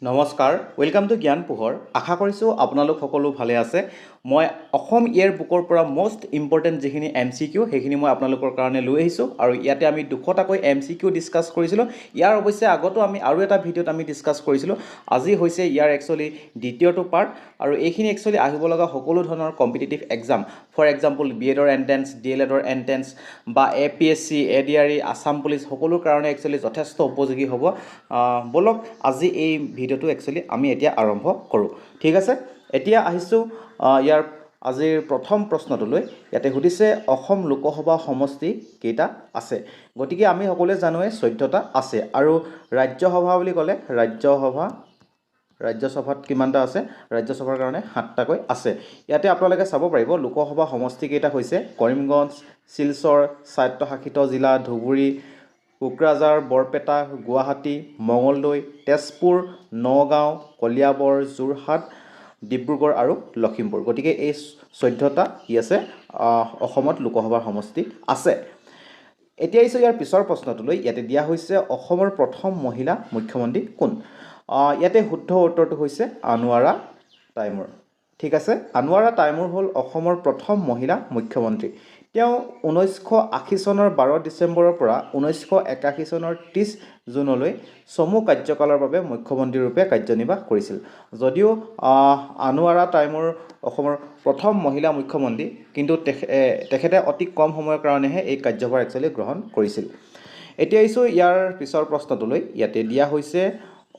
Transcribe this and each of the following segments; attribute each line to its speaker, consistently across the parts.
Speaker 1: নমস্কাৰ welcome to জ্ঞান পোহৰ আশা কৰিছোঁ আপোনালোক সকলো ভালে আছে মই অসম ইয়াৰ বুকৰ পৰা মোষ্ট ইম্পৰ্টেণ্ট যিখিনি MCQ সেইখিনি মই আপোনালোকৰ কাৰণে লৈ আহিছোঁ আৰু ইয়াতে আমি 200টাকৈ MCQ ডিছকাছ কৰিছিলোঁ ইয়াৰ অৱশ্যে আগতো আমি আৰু এটা ভিডিঅ'ত আমি ডিছকাছ কৰিছিলোঁ আজি হৈছে ইয়াৰ একচুৱেলি দ্বিতীয়টো পাৰ্ট আৰু এইখিনি একচুৱেলি আহিব লগা সকলো ধৰণৰ কম্পিটিটিভ এক্সাম ফৰ এক্সাম্পল BEdৰ এণ্ট্ৰেন্স DLEdৰ এণ্ট্ৰেন্স বা APSC ADRE আছাম পুলিচ সকলোৰ কাৰণে একচুৱেলি যথেষ্ট উপযোগী হ'ব বলক আজি এই ভিডিঅ'টো একচুৱেলি আমি এতিয়া আৰম্ভ কৰোঁ ঠিক আছে এতিয়া আহিছোঁ ইয়াৰ আজিৰ প্ৰথম প্ৰশ্নটোলৈ ইয়াতে সুধিছে অসম লোকসভা সমষ্টি কেইটা আছে গতিকে আমি সকলোৱে জানোৱে 14টা আছে আৰু ৰাজ্যসভা বুলি ক'লে ৰাজ্যসভাত কিমানটা আছে ৰাজ্যসভাৰ কাৰণে 7টাকৈ আছে ইয়াতে আপোনালোকে চাব পাৰিব লোকসভা সমষ্টি কেইটা হৈছে কৰিমগঞ্জ শিলচৰ স্বায়ত্তশাসিত জিলা ধুবুৰী কোকৰাঝাৰ বৰপেটা গুৱাহাটী মঙলদৈ তেজপুৰ নগাঁও কলিয়াবৰ যোৰহাট ডিব্ৰুগড় আৰু লখিমপুৰ গতিকে এই 14টা কি আছে অসমত লোকসভাৰ সমষ্টি আছে এতিয়া আহিছোঁ ইয়াৰ পিছৰ প্ৰশ্নটোলৈ ইয়াতে দিয়া হৈছে অসমৰ প্ৰথম মহিলা মুখ্যমন্ত্ৰী কোন ইয়াতে শুদ্ধ উত্তৰটো হৈছে আনোৱাৰা টাইমুৰ ঠিক আছে আনোৱাৰা টাইমুৰ হ'ল অসমৰ প্ৰথম মহিলা মুখ্যমন্ত্ৰী তেওঁ 1980 চনৰ 12 ডিচেম্বৰৰ পৰা 1981 চনৰ 30 জুনলৈ চমু কাৰ্যকালৰ বাবে মুখ্যমন্ত্ৰী ৰূপে কাৰ্যনিৰ্বাহ কৰিছিল যদিও আনোৱাৰা টাইমুৰ অসমৰ প্ৰথম মহিলা মুখ্যমন্ত্ৰী কিন্তু তেখেতে অতি কম সময়ৰ কাৰণেহে এই কাৰ্যভাৰ একচুৱেলি গ্ৰহণ কৰিছিল এতিয়া আহিছোঁ ইয়াৰ পিছৰ প্ৰশ্নটোলৈ ইয়াতে দিয়া হৈছে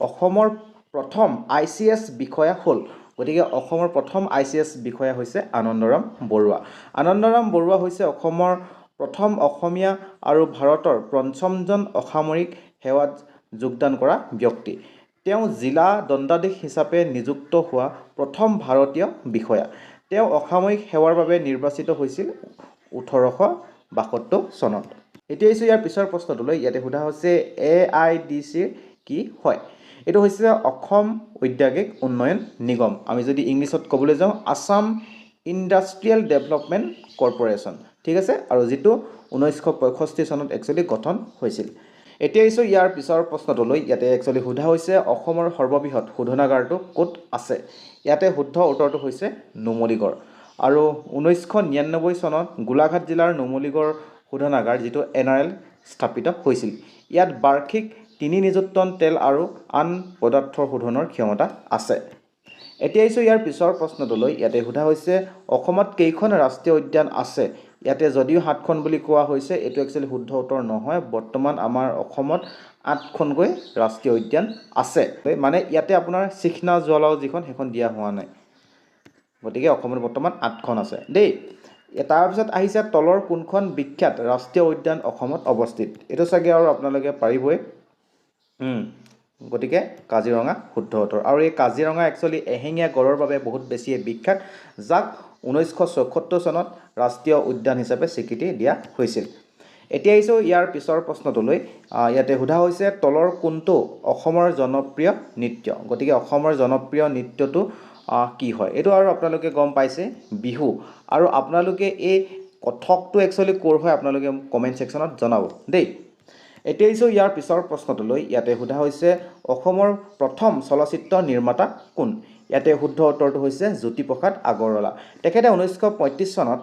Speaker 1: অসমৰ প্ৰথম ICS বিষয়া হ'ল গতিকে অসমৰ প্ৰথম ICS বিষয়া হৈছে আনন্দৰাম বৰুৱা হৈছে অসমৰ প্ৰথম অসমীয়া আৰু ভাৰতৰ পঞ্চমজন অসামৰিক সেৱাত যোগদান কৰা ব্যক্তি তেওঁ জিলা দণ্ডাধীশ হিচাপে নিযুক্ত হোৱা প্ৰথম ভাৰতীয় বিষয়া তেওঁ অসামৰিক সেৱাৰ বাবে নিৰ্বাচিত হৈছিল 1872 চনত এতিয়া আহিছোঁ ইয়াৰ পিছৰ প্ৰশ্নটোলৈ ইয়াতে সোধা হৈছে AIDC কি হয় এইটো হৈছে অসম ঔদ্যোগিক উন্নয়ন নিগম আমি যদি ইংলিছত ক'বলৈ যাওঁ আসাম ইণ্ডাষ্ট্ৰিয়েল ডেভেলপমেণ্ট কৰ্পৰেশ্যন ঠিক আছে আৰু যিটো 1965 চনত একচুৱেলি গঠন হৈছিল এতিয়া আহিছোঁ ইয়াৰ পিছৰ প্ৰশ্নটোলৈ ইয়াতে একচুৱেলি সোধা হৈছে অসমৰ সৰ্ববৃহৎ শোধনাগাৰটো ক'ত আছে ইয়াতে শুদ্ধ উত্তৰটো হৈছে নুমলীগড় আৰু 1999 চনত গোলাঘাট জিলাৰ নুমলীগড় শোধনাগাৰ যিটো NRL স্থাপিত হৈছিল ইয়াত বাৰ্ষিক 3 নিযুত টন তেল আৰু আন পদাৰ্থৰ শোধনৰ ক্ষমতা আছে এতিয়া আহিছোঁ ইয়াৰ পিছৰ প্ৰশ্নটোলৈ ইয়াতে সোধা হৈছে অসমত কেইখন ৰাষ্ট্ৰীয় উদ্যান আছে ইয়াতে যদিও 7খন বুলি কোৱা হৈছে এইটো একচুৱেলি শুদ্ধ উত্তৰ নহয় বৰ্তমান আমাৰ অসমত 8খনকৈ ৰাষ্ট্ৰীয় উদ্যান আছে মানে ইয়াতে আপোনাৰ চিখনা জুৱালাও যিখন সেইখন দিয়া হোৱা নাই গতিকে অসমত বৰ্তমান 8খন আছে দেই তাৰপিছত আহিছে তলৰ কোনখন বিখ্যাত ৰাষ্ট্ৰীয় উদ্যান অসমত অৱস্থিত এইটো চাগে আৰু আপোনালোকে পাৰিবই গতিকে কাজিৰঙা শুদ্ধ উত্তৰ আৰু এই কাজিৰঙা একচুৱেলি এহেঙীয়া গড়ৰ বাবে বহুত বেছি বিখ্যাত যাক 1974 চনত ৰাষ্ট্ৰীয় উদ্যান হিচাপে স্বীকৃতি দিয়া হৈছিল এতিয়া আহিছোঁ ইয়াৰ পিছৰ প্ৰশ্নটোলৈ ইয়াতে সোধা হৈছে তলৰ কোনটো অসমৰ জনপ্ৰিয় নৃত্য গতিকে অসমৰ জনপ্ৰিয় নৃত্যটো কি হয় এইটো আৰু আপোনালোকে গম পাইছে বিহু আৰু আপোনালোকে এই কথকটো একচুৱেলি ক'ৰ হয় আপোনালোকে কমেণ্ট ছেকশ্যনত জনাব দেই এতিয়া আহিছোঁ ইয়াৰ পিছৰ প্ৰশ্নটোলৈ ইয়াতে সোধা হৈছে অসমৰ প্ৰথম চলচ্চিত্ৰ নিৰ্মাতা কোন ইয়াতে শুদ্ধ উত্তৰটো হৈছে জ্যোতিপ্ৰসাদ আগৰৱালা তেখেতে 1935 চনত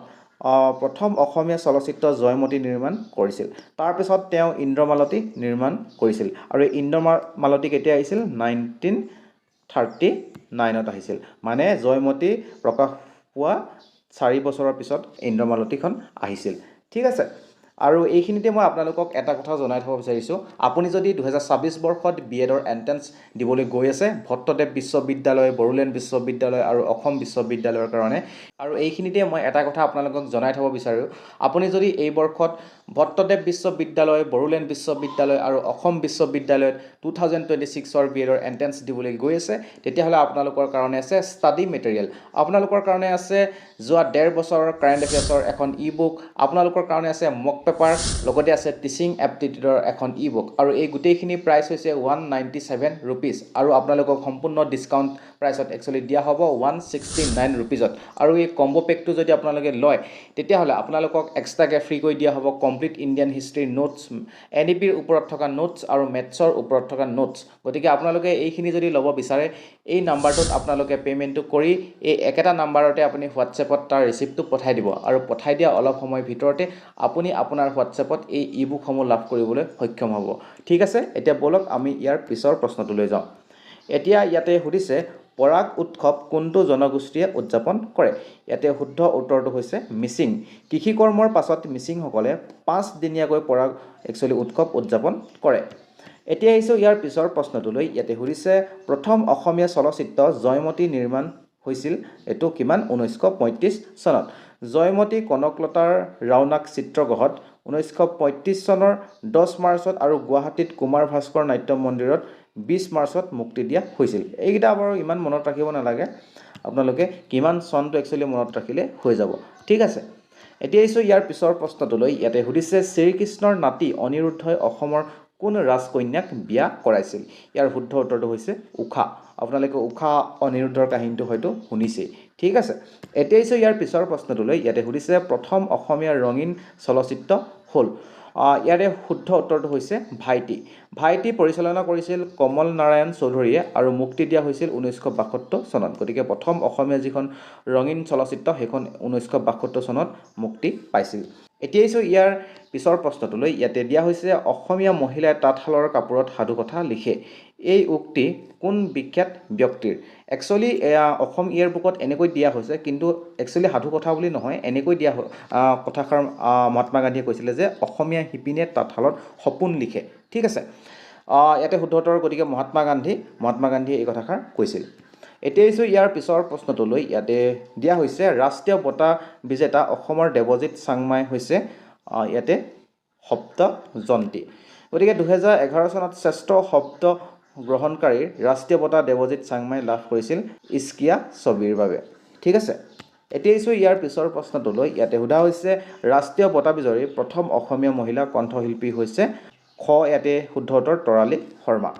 Speaker 1: প্ৰথম অসমীয়া চলচ্চিত্ৰ জয়মতী নিৰ্মাণ কৰিছিল তাৰপিছত তেওঁ ইন্দ্ৰমালতী নিৰ্মাণ কৰিছিল আৰু ইন্দ্ৰমালতী কেতিয়া আহিছিল 1939ত আহিছিল মানে জয়মতী প্ৰকাশ পোৱা 4 বছৰৰ পিছত ইন্দ্ৰমালতীখন আহিছিল ঠিক আছে আৰু এইখিনিতে মই আপোনালোকক এটা কথা জনাই থব বিচাৰিছোঁ আপুনি যদি 2026 বৰ্ষত BEdৰ এণ্ট্ৰেন্স দিবলৈ গৈ আছে ভট্টদেৱ বিশ্ববিদ্যালয় বড়োলেণ্ড বিশ্ববিদ্যালয় আৰু অসম বিশ্ববিদ্যালয়ৰ কাৰণে আৰু এইখিনিতে মই এটা কথা আপোনালোকক জনাই থব বিচাৰোঁ আপুনি যদি এই বৰ্ষত ভট্টদেৱ বিশ্ববিদ্যালয় বড়োলেণ্ড বিশ্ববিদ্যালয় আৰু অসম বিশ্ববিদ্যালয়ত 2026ৰ BEdৰ এণ্ট্ৰেন্স দিবলৈ গৈ আছে তেতিয়াহ'লে আপোনালোকৰ কাৰণে আছে ষ্টাডি মেটেৰিয়েল আপোনালোকৰ কাৰণে আছে যোৱা 1.5 বছৰৰ কাৰেণ্ট এফেয়াৰ্ছৰ এখন ই-বুক আপোনালোকৰ কাৰণে আছে মক পেপাৰ লগতে আছে টিচিং এপ্টিটিউডৰ এখন ই বুক আৰু এই গোটেইখিনি প্ৰাইচ হৈছে 197 ৰুপিজ আৰু আপোনালোকক সম্পূৰ্ণ ডিছকাউণ্ট প্ৰাইচত একচুৱেলি দিয়া হ'ব 169 ৰুপিজত আৰু এই কম্বো পেকটো যদি আপোনালোকে লয় তেতিয়াহ'লে আপোনালোকক এক্সট্ৰাকৈ ফ্ৰী কৰি দিয়া হ'ব কমপ্লিট ইণ্ডিয়ান হিষ্ট্ৰীৰ নোটছ NEPৰ ওপৰত থকা নোটছ আৰু মেথছৰ ওপৰত থকা নোটছ গতিকে আপোনালোকে এইখিনি যদি ল'ব বিচাৰে এই নাম্বাৰটোত আপোনালোকে পে'মেণ্টটো কৰি এই একেটা নাম্বাৰতে আপুনি হোৱাটছএপত তাৰ ৰিচিপ্টটো পঠাই দিব আৰু পঠাই দিয়া অলপ সময়ৰ ভিতৰতে আপুনি আপোনাৰ হোৱাটছএপত এই ই বুকসমূহ লাভ কৰিবলৈ সক্ষম হ'ব ঠিক আছে এতিয়া বলক আমি ইয়াৰ পিছৰ প্ৰশ্নটোলৈ যাওঁ এতিয়া ইয়াতে সুধিছে পৰাগ উৎসৱ কোনটো জনগোষ্ঠীয়ে উদযাপন কৰে ইয়াতে শুদ্ধ উত্তৰটো হৈছে মিচিং কৃষি কৰ্মৰ পাছত মিচিংসকলে 5 দিনীয়াকৈ পৰাগ একচুৱেলি উৎসৱ উদযাপন কৰে এতিয়া আহিছোঁ ইয়াৰ পিছৰ প্ৰশ্নটোলৈ ইয়াতে সুধিছে প্ৰথম অসমীয়া চলচ্চিত্ৰ জয়মতী নিৰ্মাণ হৈছিল এটো কিমান 1935 চনত জয়মতী কনকলতাৰ ৰাওনাক চিত্ৰগৃহত 1935 চনৰ 10 মাৰ্চত আৰু গুৱাহাটীত কুমাৰ ভাস্কৰ নাট্য মন্দিৰত 20 মাৰ্চত মুক্তি দিয়া হৈছিল এইকেইটা বাৰু ইমান মনত ৰাখিব নালাগে আপোনালোকে কিমান চনটো একচুৱেলি মনত ৰাখিলে হৈ যাব ঠিক আছে এতিয়া আহিছোঁ ইয়াৰ পিছৰ প্ৰশ্নটোলৈ ইয়াতে সুধিছে শ্ৰীকৃষ্ণৰ নাতি অনিৰুদ্ধই অসমৰ কোন ৰাজকন্যাক বিয়া কৰাইছিল ইয়াৰ শুদ্ধ উত্তৰটো হৈছে উষা আপোনালোকে উষা অনিৰুদ্ধৰ কাহিনীটো হয়তো শুনিছেই ঠিক আছে এতিয়া আহিছোঁ ইয়াৰ পিছৰ প্ৰশ্নটোলৈ ইয়াতে সুধিছে প্ৰথম অসমীয়া ৰঙীন চলচ্চিত্ৰ হ'ল ইয়াৰে শুদ্ধ উত্তৰটো হৈছে ভাইটি পৰিচালনা কৰিছিল কমল নাৰায়ণ চৌধুৰীয়ে আৰু মুক্তি দিয়া হৈছিল 1972 চনত গতিকে প্ৰথম অসমীয়া যিখন ৰঙীন চলচ্চিত্ৰ সেইখন 1972 চনত মুক্তি পাইছিল এতিয়া আহিছোঁ ইয়াৰ পিছৰ প্ৰশ্নটোলৈ ইয়াতে দিয়া হৈছে অসমীয়া মহিলাই তাঁতশালৰ কাপোৰত সাধুকথা লিখে এই উক্তি কোন বিখ্যাত ব্যক্তিৰ একচুৱেলি অসম ইয়াৰ বুকত এনেকৈ দিয়া হৈছে কিন্তু একচুৱেলি সাধুকথা বুলি নহয় এনেকৈ দিয়া কথাষাৰ মহাত্মা গান্ধীয়ে কৈছিলে যে অসমীয়া শিপিনীয়ে তাঁতশালত সপোন লিখে ঠিক আছে ইয়াতে শুদ্ধ উত্তৰ গতিকে মহাত্মা গান্ধীয়ে এই কথাষাৰ কৈছিল এতিয়া আহিছোঁ ইয়াৰ পিছৰ প্ৰশ্নটোলৈ ইয়াতে দিয়া হৈছে ৰাষ্ট্ৰীয় বঁটা বিজেতা অসমৰ দেৱজিৎ চাংমাই হৈছে ইয়াতে শব্দ জয়ন্তী গতিকে 2011 চনত শ্ৰেষ্ঠ শব্দ গ্ৰহণকাৰীৰ ৰাষ্ট্ৰীয় বঁটা দেৱজিৎ চাংমাই লাভ কৰিছিল ইস্কিয়া ছবিৰ বাবে ঠিক আছে এতিয়া আহিছোঁ ইয়াৰ পিছৰ প্ৰশ্নটোলৈ ইয়াতে সোধা হৈছে ৰাষ্ট্ৰীয় বঁটা বিজয়ী প্ৰথম অসমীয়া মহিলা কণ্ঠশিল্পী হৈছে ইয়াতে শুদ্ধ উত্তৰ তৰালী শৰ্মা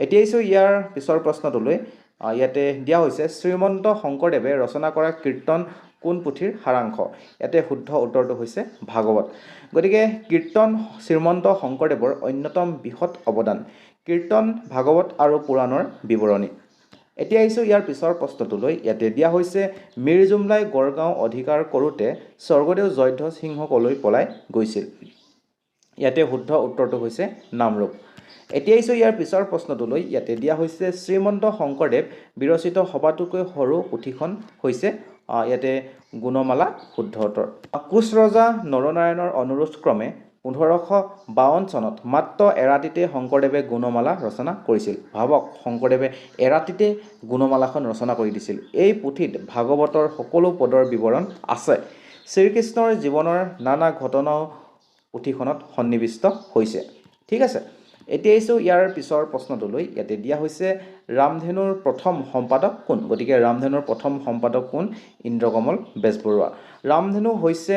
Speaker 1: এতিয়া আহিছোঁ ইয়াৰ পিছৰ প্ৰশ্নটোলৈ ইয়াতে দিয়া হৈছে শ্ৰীমন্ত শংকৰদেৱে ৰচনা কৰা কীৰ্তন কোন পুথিৰ সাৰাংশ ইয়াতে শুদ্ধ উত্তৰটো হৈছে ভাগৱত গতিকে কীৰ্তন শ্ৰীমন্ত শংকৰদেৱৰ অন্যতম বৃহৎ অৱদান কীৰ্তন ভাগৱত আৰু পুৰাণৰ বিৱৰণী এতিয়া আহিছোঁ ইয়াৰ পিছৰ প্ৰশ্নটোলৈ ইয়াতে দিয়া হৈছে মীৰ জুমলাই গড়গাঁও অধিকাৰ কৰোঁতে স্বৰ্গদেউ জয়ধ্বজ সিংহ কলৈ পলাই গৈছিল ইয়াতে শুদ্ধ উত্তৰটো হৈছে নামৰূপ এতিয়া আহিছোঁ ইয়াৰ পিছৰ প্ৰশ্নটোলৈ ইয়াতে দিয়া হৈছে শ্ৰীমন্ত শংকৰদেৱ বিৰচিত সবাতোকৈ সৰু পুথিখন হৈছে ইয়াতে গুণমালা শুদ্ধ উত্তৰ কোচ ৰজা নৰনাৰায়ণৰ অনুৰোধ ক্ৰমে 1552 চনত মাত্ৰ এৰাতিতে শংকৰদেৱে গুণমালা ৰচনা কৰিছিল ভাবক শংকৰদেৱে এৰাতিতে গুণমালাখন ৰচনা কৰি দিছিল এই পুথিত ভাগৱতৰ সকলো পদৰ বিৱৰণ আছে শ্ৰীকৃষ্ণৰ জীৱনৰ নানা ঘটনাও পুথিখনত সন্নিৱিষ্ট হৈছে ঠিক আছে এতিয়া আহিছোঁ ইয়াৰ পিছৰ প্ৰশ্নটোলৈ ইয়াতে দিয়া হৈছে ৰামধেনুৰ প্ৰথম সম্পাদক কোন গতিকে ৰামধেনুৰ প্ৰথম সম্পাদক কোন ইন্দ্ৰকমল বেজবৰুৱা ৰামধেনু হৈছে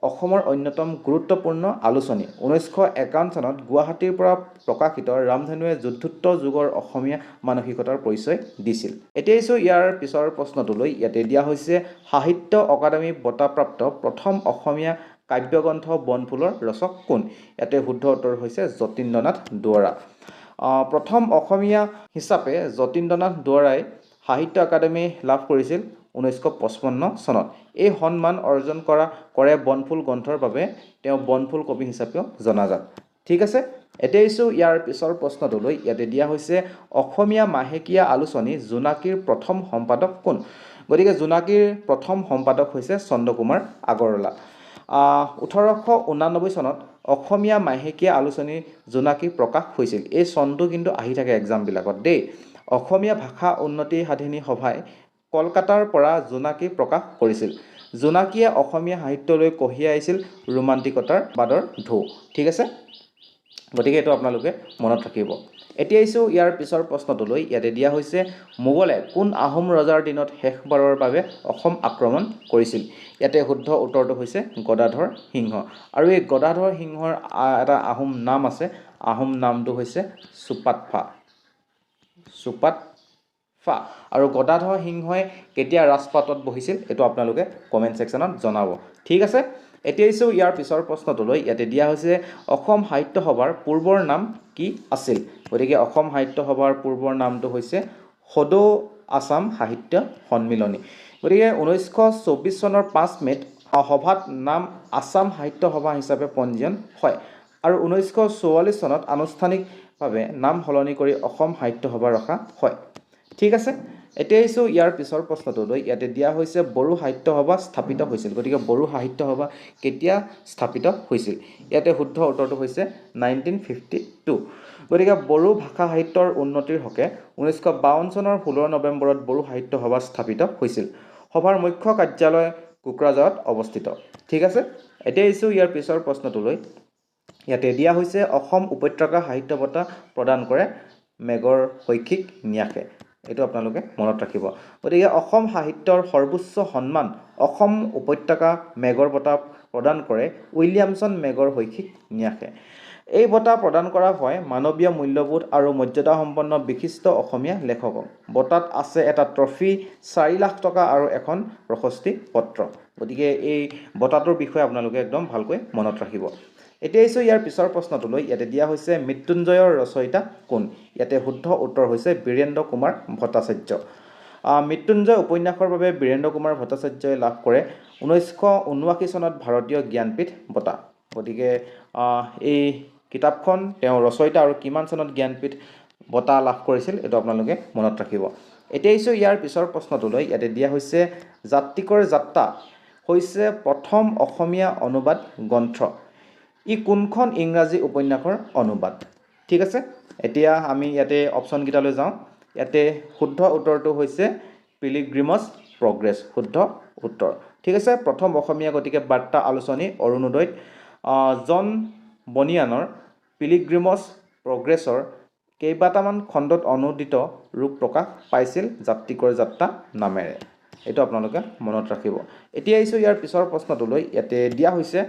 Speaker 1: অসমৰ অন্যতম গুৰুত্বপূৰ্ণ আলোচনী 1951 চনত গুৱাহাটীৰ পৰা প্ৰকাশিত ৰামধেনুৱে যুদ্ধোত্তৰ যুগৰ অসমীয়া মানসিকতাৰ পৰিচয় দিছিল এতিয়া আহিছোঁ ইয়াৰ পিছৰ প্ৰশ্নটোলৈ ইয়াতে দিয়া হৈছে সাহিত্য অকাডেমী বঁটাপ্ৰাপ্ত প্ৰথম অসমীয়া কাব্যগ্ৰন্থ বনফুলৰ ৰচক কোন ইয়াতে শুদ্ধ উত্তৰ হৈছে যতীন্দ্ৰনাথ দুৱৰা প্ৰথম অসমীয়া হিচাপে যতীন্দ্ৰনাথ দুৱৰাই সাহিত্য একাডেমী লাভ কৰিছিল 1955 চনত এই সন্মান অৰ্জন কৰে বনফুল গ্ৰন্থৰ বাবে তেওঁ বনফুল কবি হিচাপেও জনাজাত ঠিক আছে এতিয়া আহিছোঁ ইয়াৰ পিছৰ প্ৰশ্নটোলৈ ইয়াতে দিয়া হৈছে অসমীয়া মাহেকীয়া আলোচনী জোনাকীৰ প্ৰথম সম্পাদক কোন গতিকে জোনাকীৰ প্ৰথম সম্পাদক হৈছে চন্দ্ৰকুমাৰ আগৰৱালা 1889 চনত অসমীয়া মাহেকীয়া আলোচনী জোনাকী প্ৰকাশ হৈছিল এই চনটো কিন্তু আহি থাকে এক্সামবিলাকত দেই অসমীয়া ভাষা উন্নতি সাধিনী সভাই কলকাতাৰ পৰা জোনাকী প্ৰকাশ কৰিছিল জোনাকীয়ে অসমীয়া সাহিত্যলৈ কঢ়িয়াইছিল ৰোমান্টিকতাৰ বাদৰ ঢৌ ঠিক আছে গতিকে এইটো আপোনালোকে মনত ৰাখিব এতিয়া আহিছোঁ ইয়াৰ পিছৰ প্ৰশ্নটোলৈ। ইয়াতে দিয়া হৈছে মোগলে কোন আহোম ৰজাৰ দিনত শেষবাৰৰ বাবে অসম আক্ৰমণ কৰিছিল? ইয়াতে শুদ্ধ উত্তৰটো হৈছে গদাধৰ সিংহ। আৰু এই গদাধৰ সিংহৰ এটা আহোম নাম আছে, আহোম নামটো হৈছে চুপাতফা। চুপাতফা। আৰু গদাধৰ সিংহই কেতিয়া ৰাজপাটত বহিছিল এইটো আপোনালোকে কমেণ্ট ছেকশ্যনত জনাব। ঠিক আছে, এতিয়া আহিছোঁ ইয়াৰ পিছৰ প্ৰশ্নটোলৈ। ইয়াতে দিয়া হৈছে অসম সাহিত্য সভাৰ পূৰ্বৰ নাম কি আছিল? গতিকে অসম সাহিত্য সভাৰ পূৰ্বৰ নামটো হৈছে সদৌ আছাম সাহিত্য সন্মিলনী। গতিকে 1924 চনৰ 5 মে'ত সভাত নাম আছাম সাহিত্য সভা হিচাপে পঞ্জীয়ন হয় আৰু 1944 চনত আনুষ্ঠানিকভাৱে নাম সলনি কৰি অসম সাহিত্য সভা ৰখা হয়। ঠিক আছে, এতিয়া আহিছোঁ ইয়াৰ পিছৰ প্ৰশ্নটোলৈ। ইয়াতে দিয়া হৈছে বড়ো সাহিত্য সভা স্থাপিত হৈছিল। গতিকে বড়ো সাহিত্য সভা কেতিয়া স্থাপিত হৈছিল? ইয়াতে শুদ্ধ উত্তৰটো হৈছে 1952। গতিকে বড়ো ভাষা সাহিত্যৰ উন্নতিৰ হকে 1952 চনৰ 16 নৱেম্বৰত বড়ো সাহিত্য সভা স্থাপিত হৈছিল। সভাৰ মুখ্য কাৰ্যালয় কোকৰাঝাৰত অৱস্থিত। ঠিক আছে, এতিয়া আহিছোঁ ইয়াৰ পিছৰ প্ৰশ্নটোলৈ। ইয়াতে দিয়া হৈছে অসম উপত্যকা সাহিত্য বঁটা প্ৰদান কৰে মেগৰ শৈক্ষিক ন্যাসে। এইটো আপোনালোকে মনত ৰাখিব। গতিকে অসম সাহিত্যৰ সৰ্বোচ্চ সন্মান অসম উপত্যকা মেগৰ বঁটা প্ৰদান কৰে উইলিয়ামছন মেগৰ শৈক্ষিক ন্যাসে। এই বঁটা প্ৰদান কৰা হয় মানৱীয় মূল্যবোধ আৰু মৰ্যাদাসম্পন্ন বিশিষ্ট অসমীয়া লেখকক। বঁটাত আছে এটা ট্ৰফি, 4 লাখ টকা আৰু এখন প্ৰশস্তি পত্ৰ। গতিকে এই বঁটাটোৰ বিষয়ে আপোনালোকে একদম ভালকৈ মনত ৰাখিব। এতিয়া আহিছোঁ ইয়াৰ পিছৰ প্ৰশ্নটোলৈ। ইয়াতে দিয়া হৈছে মৃত্যুঞ্জয়ৰ ৰচয়িতা কোন? ইয়াতে শুদ্ধ উত্তৰ হৈছে বীৰেন্দ্ৰ কুমাৰ ভট্টাচাৰ্য। মৃত্যুঞ্জয় উপন্যাসৰ বাবে বীৰেন্দ্ৰ কুমাৰ ভট্টাচাৰ্যই লাভ কৰে 1979 চনত ভাৰতীয় জ্ঞানপীঠ বঁটা। গতিকে এই কিতাপখন তেওঁ ৰচয়িতা আৰু কিমান চনত জ্ঞানপীঠ বঁটা লাভ কৰিছিল এইটো আপোনালোকে মনত ৰাখিব। এতিয়া আহিছোঁ ইয়াৰ পিছৰ প্ৰশ্নটোলৈ। ইয়াতে দিয়া হৈছে জাতিকৰ যাত্ৰা হৈছে প্ৰথম অসমীয়া অনুবাদ গ্ৰন্থ। ই কোনখন ইংৰাজী উপন্যাসৰ অনুবাদ? ঠিক আছে, এতিয়া আমি ইয়াতে অপশ্যনকেইটালৈ যাওঁ। ইয়াতে শুদ্ধ উত্তৰটো হৈছে পিলগ্ৰিমছ প্ৰগ্ৰেছ। শুদ্ধ উত্তৰ। ঠিক আছে, প্ৰথম অসমীয়া গতিকে বাৰ্তা আলোচনী অৰুণোদয়ত জন বনিয়ানৰ পিলগ্ৰিমছ প্ৰগ্ৰেছৰ কেইবাটামান খণ্ডত অনুদিত ৰূপ প্ৰকাশ পাইছিল জাতিকৰ যাত্ৰা নামেৰে। এইটো আপোনালোকে মনত ৰাখিব। এতিয়া আহিছোঁ ইয়াৰ পিছৰ প্ৰশ্নটোলৈ। ইয়াতে দিয়া হৈছে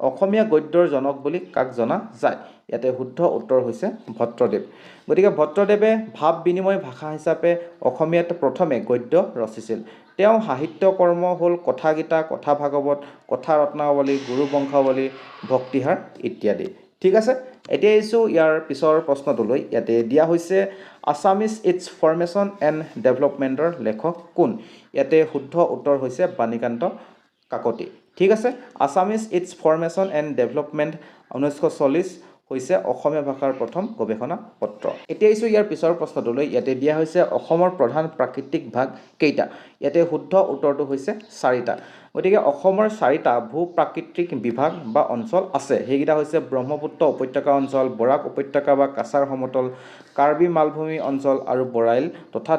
Speaker 1: অসমীয়া গদ্যৰ জনক বুলি কাক জনা যায়? ইয়াতে শুদ্ধ উত্তৰ হৈছে ভট্টদেৱ। গতিকে ভট্টদেৱে ভাৱ বিনিময় ভাষা হিচাপে অসমীয়াত প্ৰথমে গদ্য ৰচিছিল। তেওঁ সাহিত্য কৰ্ম হ'ল কথা গীতা, কথা ভাগৱত, কথা ৰত্নাৱলী, গুৰু বংশাৱলী, ভক্তিহাৰ ইত্যাদি। ঠিক আছে, এতিয়া আহিছোঁ ইয়াৰ পিছৰ প্ৰশ্নটোলৈ। ইয়াতে দিয়া হৈছে আছামিজ ইটছ ফৰ্মেশ্যন এণ্ড ডেভেলপমেণ্টৰ লেখক কোন? ইয়াতে শুদ্ধ উত্তৰ হৈছে বাণীকান্ত কাকতি। ঠিক আছে, Assamese its formation and development 1940 হৈছে অসমীয়া ভাষাৰ প্ৰথম গৱেষণা পত্ৰ। এতিয়া আহিছোঁ ইয়াৰ পিছৰ প্ৰশ্নটোলৈ। ইয়াতে দিয়া হৈছে অসমৰ প্ৰধান প্ৰাকৃতিক ভাগ কেইটা? ইয়াতে শুদ্ধ উত্তৰটো হৈছে 4টা। গতিকে অসমৰ 4টা ভূ প্ৰাকৃতিক বিভাগ বা অঞ্চল আছে। সেইকেইটা হৈছে ব্ৰহ্মপুত্ৰ উপত্যকা অঞ্চল, বৰাক উপত্যকা বা কাছাৰ সমতল, কাৰ্বি মালভূমি অঞ্চল আৰু বৰাইল তথা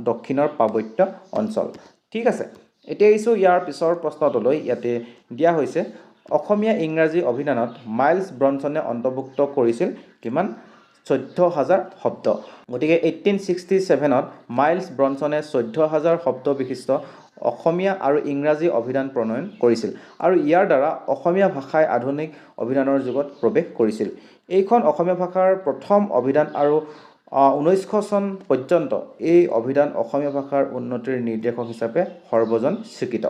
Speaker 1: দক্ষিণৰ পাৰ্বত্য অঞ্চল। ঠিক আছে, এতিয়া আহিছোঁ ইয়াৰ পিছৰ প্ৰশ্নটোলৈ। ইয়াতে দিয়া হৈছে অসমীয়া ইংৰাজী অভিধানত মাইলছ ব্ৰনছনে অন্তৰ্ভুক্ত কৰিছিল কিমান? 14,000 শব্দ। গতিকে 1867ত মাইলছ ব্ৰনছনে 14,000 শব্দ বিশিষ্ট অসমীয়া আৰু ইংৰাজী অভিধান প্ৰণয়ন কৰিছিল আৰু ইয়াৰ দ্বাৰা অসমীয়া ভাষাই আধুনিক অভিধানৰ যুগত প্ৰৱেশ কৰিছিল। এইখন অসমীয়া ভাষাৰ প্ৰথম অভিধান আৰু 1900 চন পৰ্যন্ত এই অভিধান অসমীয়া ভাষাৰ উন্নতিৰ নিৰ্দেশক হিচাপে সৰ্বজন স্বীকৃত।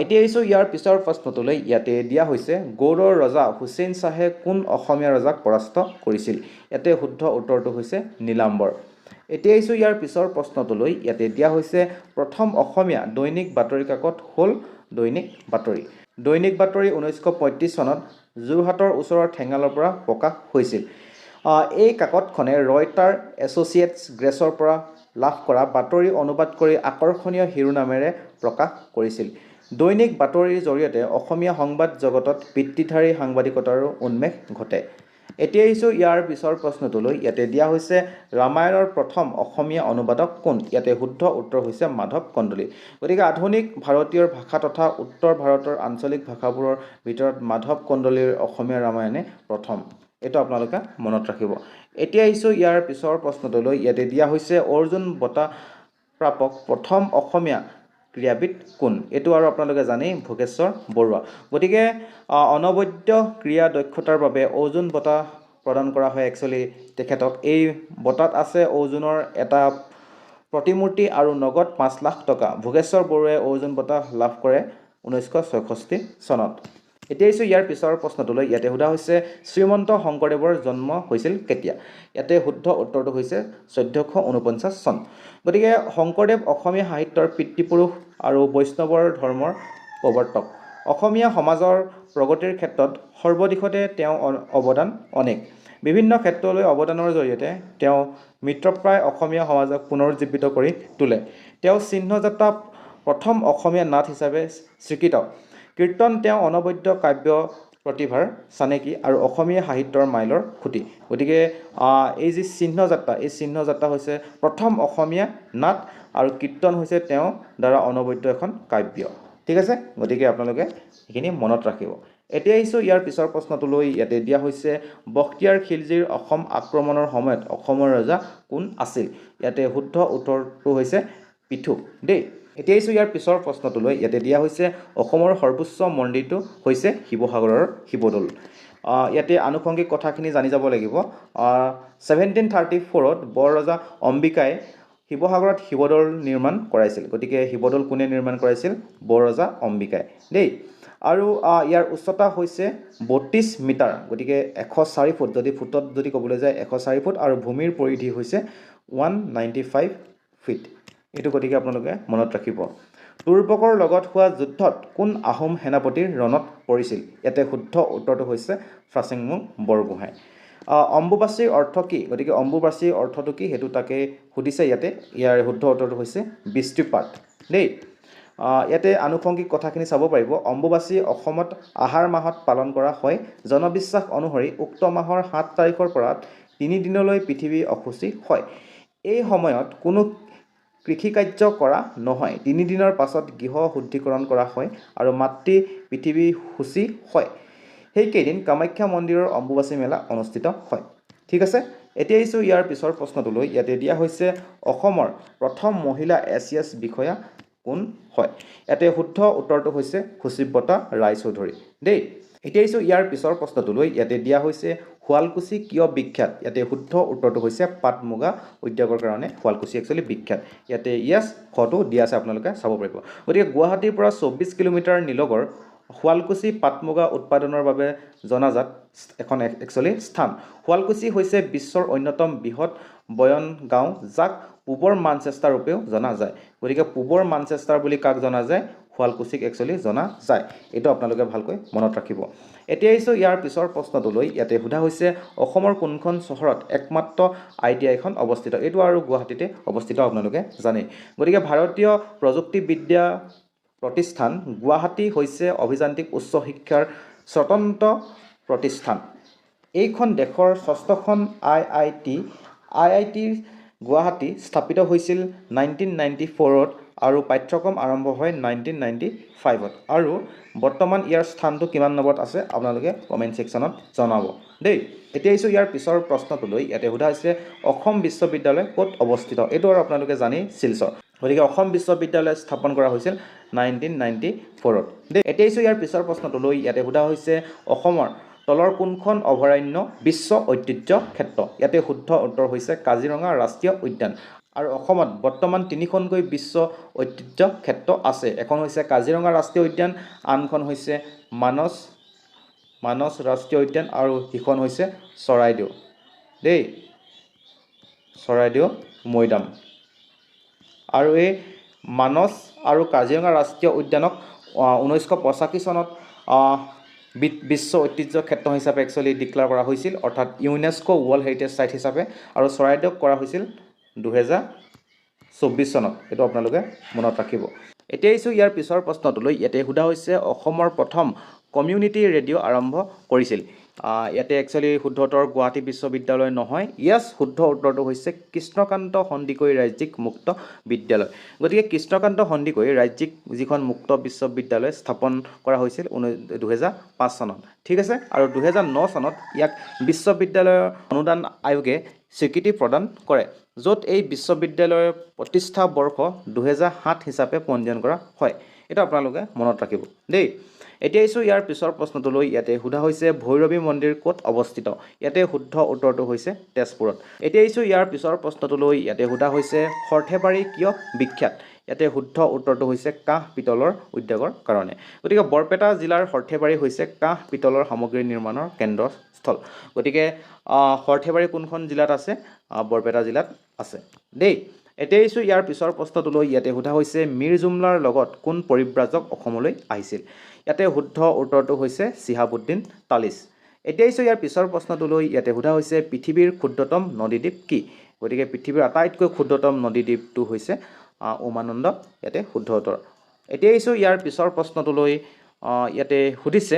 Speaker 1: এতিয়া আহিছোঁ ইয়াৰ পিছৰ প্ৰশ্নটোলৈ। ইয়াতে দিয়া হৈছে গৌড়ৰ ৰজা হুছেইন শ্বাহে কোন অসমীয়া ৰজাক পৰাস্ত কৰিছিল? ইয়াতে শুদ্ধ উত্তৰটো হৈছে নীলাম্বৰ। এতিয়া আহিছোঁ ইয়াৰ পিছৰ প্ৰশ্নটোলৈ। ইয়াতে দিয়া হৈছে প্ৰথম অসমীয়া দৈনিক বাতৰি কাকত হ'ল দৈনিক বাতৰি। দৈনিক বাতৰি 1935 চনত যোৰহাটৰ ওচৰৰ ঠেঙালৰ পৰা প্ৰকাশ হৈছিল। এই কাকতখনে ৰয়টাৰ এছ'চিয়েটছ প্ৰেছৰ পৰা লাভ কৰা বাতৰি অনুবাদ কৰি আকৰ্ষণীয় শিৰোনামেৰে প্ৰকাশ কৰিছিল। দৈনিক বাতৰিৰ জৰিয়তে অসমীয়া সংবাদ জগতত বৃত্তিধাৰী সাংবাদিকতাৰো উন্মেষ ঘটে। এতিয়া আহিছোঁ ইয়াৰ পিছৰ প্ৰশ্নটোলৈ। ইয়াতে দিয়া হৈছে ৰামায়ণৰ প্ৰথম অসমীয়া অনুবাদক কোন? ইয়াতে শুদ্ধ উত্তৰ হৈছে মাধৱ কন্দলী। গতিকে আধুনিক ভাৰতীয় ভাষা তথা উত্তৰ ভাৰতৰ আঞ্চলিক ভাষাবোৰৰ ভিতৰত মাধৱ কন্দলীৰ অসমীয়া ৰামায়ণে প্ৰথম। এইটো আপোনালোকে মনত ৰাখিব। এতিয়া আহিছোঁ ইয়াৰ পিছৰ প্ৰশ্নটোলৈ। ইয়াতে দিয়া হৈছে অৰ্জুন বঁটা প্ৰাপক প্ৰথম অসমীয়া ক্ৰীড়াবিদ কোন? এইটো আৰু আপোনালোকে জানেই, ভোগেশ্বৰ বৰুৱা। গতিকে অনবদ্য ক্ৰীড়া দক্ষতাৰ বাবে অৰ্জুন বঁটা প্ৰদান কৰা হয় একচুৱেলি তেখেতক। এই বঁটাত আছে অৰ্জুনৰ এটা প্ৰতিমূৰ্তি আৰু নগদ 5 লাখ টকা। ভোগেশ্বৰ বৰুৱাই অৰ্জুন বঁটা লাভ কৰে 1966 চনত। এতিয়া আহিছোঁ ইয়াৰ পিছৰ প্ৰশ্নটোলৈ। ইয়াতে সোধা হৈছে শ্ৰীমন্ত শংকৰদেৱৰ জন্ম হৈছিল কেতিয়া? ইয়াতে শুদ্ধ উত্তৰটো হৈছে 1449 চন। গতিকে শংকৰদেৱ অসমীয়া সাহিত্যৰ পিতৃপুৰুষ আৰু বৈষ্ণৱৰ ধৰ্মৰ প্ৰৱৰ্তক। অসমীয়া সমাজৰ প্ৰগতিৰ ক্ষেত্ৰত সৰ্বদিশতে তেওঁ অৱদান অনেক। বিভিন্ন ক্ষেত্ৰলৈ অৱদানৰ জৰিয়তে তেওঁ মৃতপ্ৰায় অসমীয়া সমাজক পুনৰুজ্জীৱিত কৰি তোলে। তেওঁ চিহ্নযাত্ৰা প্ৰথম অসমীয়া নাট হিচাপে স্বীকৃত। কীৰ্তন তেওঁ অনবদ্য কাব্য প্ৰতিভাৰ চানেকি আৰু অসমীয়া সাহিত্যৰ মাইলৰ খুঁটি। গতিকে এই যি চিহ্নযাত্ৰা, এই চিহ্নযাত্ৰা হৈছে প্ৰথম অসমীয়া নাট আৰু কীৰ্তন হৈছে তেওঁৰ দ্বাৰা অনবদ্য এখন কাব্য। ঠিক আছে, গতিকে আপোনালোকে এইখিনি মনত ৰাখিব। এতিয়া আহিছোঁ ইয়াৰ পিছৰ প্ৰশ্নটোলৈ। ইয়াতে দিয়া হৈছে বখতিয়াৰ খিলজীৰ অসম আক্ৰমণৰ সময়ত অসমৰ ৰজা কোন আছিল? ইয়াতে শুদ্ধ উত্তৰটো হৈছে পৃথু দেই। এতিয়া আহিছোঁ ইয়াৰ পিছৰ প্ৰশ্নটোলৈ। ইয়াতে দিয়া হৈছে অসমৰ সৰ্বোচ্চ মন্দিৰটো হৈছে শিৱসাগৰৰ শিৱদৌল। ইয়াতে আনুষংগিক কথাখিনি জানি যাব লাগিব। 1734ত বৰৰজা অম্বিকাই শিৱসাগৰত শিৱদৌল নিৰ্মাণ কৰাইছিল। গতিকে শিৱদৌল কোনে নিৰ্মাণ কৰাইছিল? বৰৰজা অম্বিকাই দেই। আৰু ইয়াৰ উচ্চতা হৈছে 32 মিটাৰ। গতিকে 104 ফুট, যদি ফুটত যদি ক'বলৈ যায় 104 ফুট, আৰু ভূমিৰ পৰিধি হৈছে 195 ফিট। এইটো গতিকে আপোনালোকে মনত ৰাখিব। তুৰ্বকৰ লগত হোৱা যুদ্ধত কোন আহোম সেনাপতিৰ ৰণত পৰিছিল? ইয়াতে শুদ্ধ উত্তৰটো হৈছে ফ্ৰাচিংমুং বৰগোহাঁই। অম্বুবাচীৰ অৰ্থ কি? গতিকে অম্বুবাচীৰ অৰ্থটো কি সেইটো তাকে সুধিছে ইয়াতে। ইয়াৰ শুদ্ধ উত্তৰটো হৈছে বৃষ্টিপাত দেই। ইয়াতে আনুষংগিক কথাখিনি চাব পাৰিব। অম্বুবাচী অসমত আহাৰ মাহত পালন কৰা হয়। জনবিশ্বাস অনুসৰি উক্ত মাহৰ 7 তাৰিখৰ পৰা 3 দিনলৈ পৃথিৱী অশুচি হয়। এই সময়ত কোনো কৃষিকাৰ্য কৰা নহয়। 3 দিনৰ পাছত গৃহ শুদ্ধিকৰণ কৰা হয় আৰু মাতৃ পৃথিৱী শুচি হয়। সেইকেইদিন কামাখ্যা মন্দিৰৰ অম্বুবাচী মেলা অনুষ্ঠিত হয়। ঠিক আছে, এতিয়া আহিছোঁ ইয়াৰ পিছৰ প্ৰশ্নটোলৈ। ইয়াতে দিয়া হৈছে অসমৰ প্ৰথম মহিলা ACS বিষয়া কোন হয়? ইয়াতে শুদ্ধ উত্তৰটো হৈছে সুচিব্ৰতা ৰায়চৌধুৰী দেই। এতিয়া আহিছোঁ ইয়াৰ পিছৰ প্ৰশ্নটোলৈ। ইয়াতে দিয়া হৈছে শুৱালকুছি কিয় বিখ্যাত? ইয়াতে শুদ্ধ উত্তৰটো হৈছে পাট মুগা উদ্যোগৰ কাৰণে শুৱালকুছি একচুৱেলি বিখ্যাত। ইয়াতে খটো দিয়া আছে, আপোনালোকে চাব পাৰিব। গতিকে গুৱাহাটীৰ পৰা 24 কিলোমিটাৰ নিলগৰ শুৱালকুছি পাট মুগা উৎপাদনৰ বাবে জনাজাত এখন একচুৱেলি স্থান। শুৱালকুছি হৈছে বিশ্বৰ অন্যতম বৃহৎ বয়ন গাঁও, যাক পূবৰ মানচেষ্টাৰ ৰূপেও জনা যায়। গতিকে পূবৰ মানচেষ্টাৰ বুলি কাক জনা যায়? শুৱালকুছিক একচুৱেলি জনা যায়। এইটো আপোনালোকে ভালকৈ মনত ৰাখিব। এতিয়া আহিছোঁ ইয়াৰ পিছৰ প্ৰশ্নটোলৈ। ইয়াতে সোধা হৈছে অসমৰ কোনখন চহৰত একমাত্ৰ ITI খন অৱস্থিত? এইটো আৰু গুৱাহাটীতে অৱস্থিত, আপোনালোকে জানেই। গতিকে ভাৰতীয় প্ৰযুক্তিবিদ্যা প্ৰতিষ্ঠান গুৱাহাটী হৈছে অভিযান্ত্ৰিক উচ্চ শিক্ষাৰ স্বতন্ত্ৰ প্ৰতিষ্ঠান। এইখন দেশৰ 6খন IIT গুৱাহাটী স্থাপিত হৈছিল 1994ত আৰু পাঠ্যক্ৰম আৰম্ভ হয় 1995ত। আৰু বৰ্তমান ইয়াৰ স্থানটো কিমান নম্বৰত আছে আপোনালোকে কমেণ্ট ছেকশ্যনত জনাব দেই। এতিয়া আহিছোঁ ইয়াৰ পিছৰ প্ৰশ্নটোলৈ। ইয়াতে সোধা হৈছে অসম বিশ্ববিদ্যালয় ক'ত অৱস্থিত? এইটো আৰু আপোনালোকে জানেই, শিলচৰ। গতিকে অসম বিশ্ববিদ্যালয় স্থাপন কৰা হৈছিল 1994ত দেই। এতিয়া আহিছোঁ ইয়াৰ পিছৰ প্ৰশ্নটোলৈ। ইয়াতে সোধা হৈছে অসমৰ তলৰ কোনখন অভয়াৰণ্য বিশ্ব ঐতিহ্য ক্ষেত্ৰ? ইয়াতে শুদ্ধ উত্তৰ হৈছে কাজিৰঙা ৰাষ্ট্ৰীয় উদ্যান। আৰু অসমত বৰ্তমান 3খনকৈ বিশ্ব ঐতিহ্য ক্ষেত্ৰ আছে। এখন হৈছে কাজিৰঙা ৰাষ্ট্ৰীয় উদ্যান, আনখন হৈছে মানস ৰাষ্ট্ৰীয় উদ্যান, আৰু সিখন হৈছে চৰাইদেউ দেই, চৰাইদেউ মৈদাম। আৰু এই মানস আৰু কাজিৰঙা ৰাষ্ট্ৰীয় উদ্যানক 1985 চনত বিশ্ব ঐতিহ্য ক্ষেত্ৰ হিচাপে একচুৱেলি ডিক্লেয়াৰ কৰা হৈছিল, অৰ্থাৎ UNESCO ৱৰ্ল্ড হেৰিটেজ চাইট হিচাপে। আৰু চৰাইদেউক কৰা হৈছিল 2024 চনত। এইটো আপোনালোকে মনত ৰাখিব। এতিয়া আহিছোঁ ইয়াৰ পিছৰ প্ৰশ্নটোলৈ। ইয়াতে সোধা হৈছে অসমৰ প্ৰথম কমিউনিটি ৰেডিঅ' আৰম্ভ কৰিছিল। ইয়াতে একচুৱেলি শুদ্ধ উত্তৰ গুৱাহাটী বিশ্ববিদ্যালয় নহয়। য়েছ, শুদ্ধ উত্তৰটো হৈছে কৃষ্ণকান্ত সন্দিকৈ ৰাজ্যিক মুক্ত বিদ্যালয়। গতিকে কৃষ্ণকান্ত সন্দিকৈ ৰাজ্যিক যিখন মুক্ত বিশ্ববিদ্যালয় স্থাপন কৰা হৈছিল 2005 চনত। ঠিক আছে, আৰু 2009 চনত ইয়াক বিশ্ববিদ্যালয়ৰ অনুদান আয়োগে স্বীকৃতি প্ৰদান কৰে, য'ত এই বিশ্ববিদ্যালয়ৰ প্ৰতিষ্ঠা বৰ্ষ 2007 হিচাপে পঞ্জীয়ন কৰা হয়। এইটো আপোনালোকে মনত ৰাখিব দেই। এতিয়া আহিছোঁ ইয়াৰ পিছৰ প্ৰশ্নটোলৈ। ইয়াতে সোধা হৈছে ভৈৰৱী মন্দিৰ ক'ত অৱস্থিত? ইয়াতে শুদ্ধ উত্তৰটো হৈছে তেজপুৰত। এতিয়া আহিছোঁ ইয়াৰ পিছৰ প্ৰশ্নটোলৈ। ইয়াতে সোধা হৈছে সৰ্থেবাৰী কিয় বিখ্যাত? ইয়াতে শুদ্ধ উত্তৰটো হৈছে কাঁহ পিতলৰ উদ্যোগৰ কাৰণে। গতিকে বৰপেটা জিলাৰ সৰ্থেবাৰী হৈছে কাঁহ পিতলৰ সামগ্ৰী নিৰ্মাণৰ কেন্দ্ৰস্থল। গতিকে সৰ্থেবাৰী কোনখন জিলাত আছে? বৰপেটা জিলাত আছে দেই। এতিয়া আহিছোঁ ইয়াৰ পিছৰ প্ৰশ্নটোলৈ। ইয়াতে সোধা হৈছে মীৰ জুমলাৰ লগত কোন পৰিব্ৰাজক অসমলৈ আহিছিল? ইয়াতে শুদ্ধ উত্তৰটো হৈছে চিহাবুদ্দিন তালিচ। এতিয়া আহিছোঁ ইয়াৰ পিছৰ প্ৰশ্নটোলৈ। ইয়াতে সোধা হৈছে পৃথিৱীৰ ক্ষুদ্ৰতম নদীদ্বীপ কি? গতিকে পৃথিৱীৰ আটাইতকৈ ক্ষুদ্ৰতম নদীদ্বীপটো হৈছে উমানন্দ। ইয়াতে শুদ্ধ উত্তৰ। এতিয়া আহিছোঁ ইয়াৰ পিছৰ প্ৰশ্নটোলৈ। ইয়াতে সুধিছে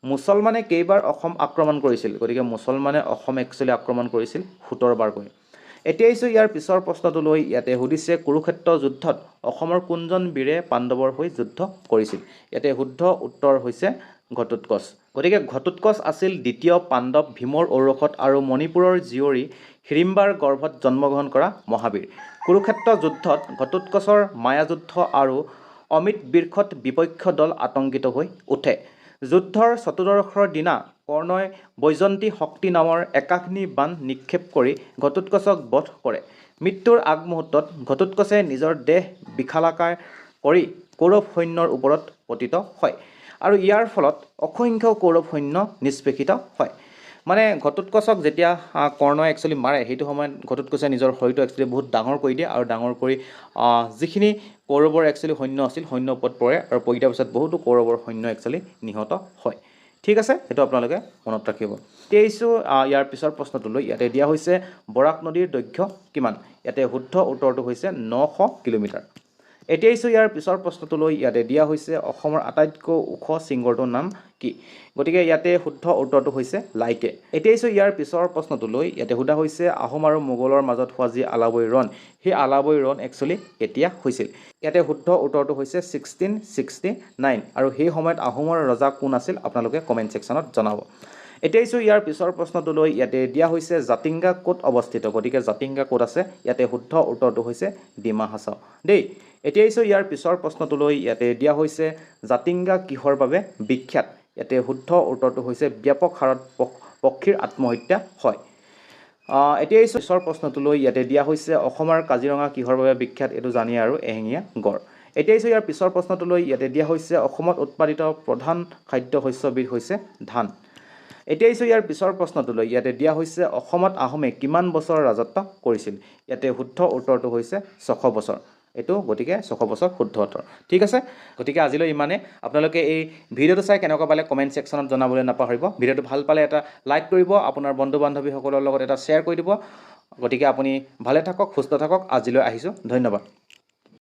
Speaker 1: মুছলমানে কেইবাৰ অসম আক্ৰমণ কৰিছিল? গতিকে মুছলমানে অসম একচুৱেলি আক্ৰমণ কৰিছিল 17 বাৰকৈ। এতিয়া আহিছোঁ ইয়াৰ পিছৰ প্ৰশ্নটোলৈ। ইয়াতে সুধিছে কুৰুক্ষেত্ৰ যুদ্ধত অসমৰ কোনজন বীৰে পাণ্ডৱৰ হৈ যুদ্ধ কৰিছিল? ইয়াতে শুদ্ধ উত্তৰ হৈছে ঘটোৎকচ। গতিকে ঘটোৎকচ আছিল দ্বিতীয় পাণ্ডৱ, ভীমৰ ঔৰসত আৰু মণিপুৰৰ জীয়ৰী হিড়িম্বাৰ গৰ্ভত জন্মগ্ৰহণ কৰা মহাবীৰ। কুৰুক্ষেত্ৰ যুদ্ধত ঘটোৎকচৰ মায়াযুদ্ধ আৰু অমিত বীৰখত বিপক্ষ দল আতংকিত হৈ উঠে। যুদ্ধৰ চতুৰ্দশৰ দিনা কৰ্ণই বৈজন্তী শক্তি নামৰ একাগ্নি বাণ নিক্ষেপ কৰি ঘটোৎকচক বধ কৰে। মৃত্যুৰ আগমুহূৰ্তত ঘটোৎকচে নিজৰ দেহ বিশালাকাৰ কৰি কৌৰৱ সৈন্যৰ ওপৰত পতিত হয় আৰু ইয়াৰ ফলত অসংখ্য কৌৰৱ সৈন্য নিষ্পেষিত হয়। মানে ঘটোৎকচক যেতিয়া কৰ্ণই একচুৱেলি মাৰে, সেইটো সময়ত ঘটোৎকচে নিজৰ শৰীৰটো একচুৱেলি বহুত ডাঙৰ কৰি দিয়ে আৰু ডাঙৰ কৰি যিখিনি কৌৰৱৰ একচুৱেলি সৈন্য আছিল সৈন্য ওপৰত পৰে আৰু পৰি দিয়াৰ পিছত বহুতো কৌৰৱৰ সৈন্য একচুৱেলি নিহত হয়। ঠিক আছে, সেইটো আপোনালোকে মনত ৰাখিব। এতিয়া আহিছোঁ ইয়াৰ পিছৰ প্ৰশ্নটোলৈ। ইয়াতে দিয়া হৈছে বৰাক নদীৰ দৈৰ্ঘ্য কিমান? ইয়াতে শুদ্ধ উত্তৰটো হৈছে 900 কিলোমিটাৰ। এতিয়া আহিছোঁ ইয়াৰ পিছৰ প্ৰশ্নটোলৈ। ইয়াতে দিয়া হৈছে অসমৰ আটাইতকৈ ওখ শৃংগটোৰ নাম কি? গতিকে ইয়াতে শুদ্ধ উত্তৰটো হৈছে লাইকে। এতিয়া আহিছোঁ ইয়াৰ পিছৰ প্ৰশ্নটোলৈ। ইয়াতে সোধা হৈছে আহোম আৰু মোগলৰ মাজত হোৱা যি আলাবৈ ৰণ, সেই আলাবৈ ৰণ একচুৱেলি কেতিয়া হৈছিল? ইয়াতে শুদ্ধ উত্তৰটো হৈছে 1669 আৰু সেই সময়ত আহোমৰ ৰজা কোন আছিল? আপোনালোকে কমেণ্ট ছেকশ্যনত জনাব। এতিয়া আহিছোঁ ইয়াৰ পিছৰ প্ৰশ্নটোলৈ। ইয়াতে দিয়া হৈছে জাতিংগা ক'ত অৱস্থিত? গতিকে জাতিংগা ক'ত আছে? ইয়াতে শুদ্ধ উত্তৰটো হৈছে ডিমা হাছাও দেই। এতিয়া আহিছোঁ ইয়াৰ পিছৰ প্ৰশ্নটোলৈ। ইয়াতে দিয়া হৈছে জাতিংগা কিহৰ বাবে বিখ্যাত? ইয়াতে শুদ্ধ উত্তৰটো হৈছে ব্যাপক হাৰত পক্ষীৰ আত্মহত্যা হয়। এতিয়া আহিছোঁ পিছৰ প্ৰশ্নটোলৈ। ইয়াতে দিয়া হৈছে অসমৰ কাজিৰঙা কিহৰ বাবে বিখ্যাত? এইটো জানি আৰু এশিঙীয়া গড়। এতিয়া আহিছোঁ ইয়াৰ পিছৰ প্ৰশ্নটোলৈ। ইয়াতে দিয়া হৈছে অসমত উৎপাদিত প্ৰধান খাদ্য শস্যবিধ হৈছে ধান। এতিয়া আহিছোঁ ইয়াৰ পিছৰ প্ৰশ্নটোলৈ। ইয়াতে দিয়া হৈছে অসমত আহোমে কিমান বছৰ ৰাজত্ব কৰিছিল? ইয়াতে শুদ্ধ উত্তৰটো হৈছে 600 বছৰ। এইটো গতিকে 600 বছৰ শুদ্ধ উত্তৰ। ঠিক আছে, গতিকে আজিলৈ ইমানে। আপোনালোকে এই ভিডিঅ'টো চাই কেনেকুৱা পালে কমেণ্ট ছেকশ্যনত জনাবলৈ নাপাহৰিব। ভিডিঅ'টো ভাল পালে এটা লাইক কৰিব, আপোনাৰ বন্ধু বান্ধৱীসকলৰ লগত এটা শ্বেয়াৰ কৰি দিব। গতিকে আপুনি ভালে থাকক, সুস্থ থাকক। আজিলৈ আহিছোঁ, ধন্যবাদ।